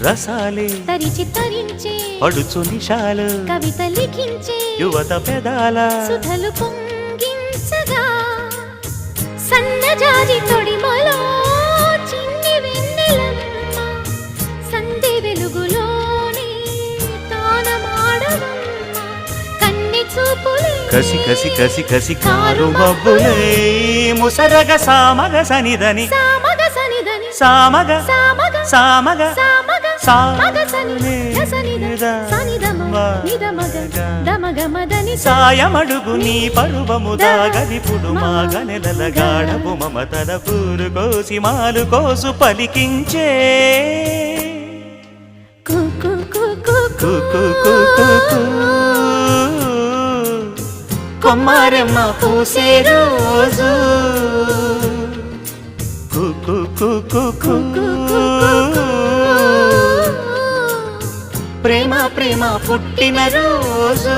రసాలే తరిచి తరించే అడుచు నిషాలు కవిత లిఖించే యువత పెదాల సుధలు పొంగించగా సన్నజాజి తొడిమలో చిన్ని వెన్నెలమ్మ సంధి వెలుగులోని తానమాడవమ్మ కన్ని చూపులే కసి కసి కసి కసి కారు మబ్బులే ముసరగ సామగ సనిదని సామగ సనిదని సామగ సామగ సామగ సామగ సామగ సని సనిద సనిదమ నిదమగ దమగ మదని సాయమడుగు నీ పరువము దాగదిపుడు మాగనెలల గాఢపు మమతల పూరు కోసి మాలు కోసు పలికించే కుకు కుకు కుకు కొమ్మారెమ్మ పూసే రోజు కుకు కుకు ప్రేమ ప్రేమ పుట్టిన రోజు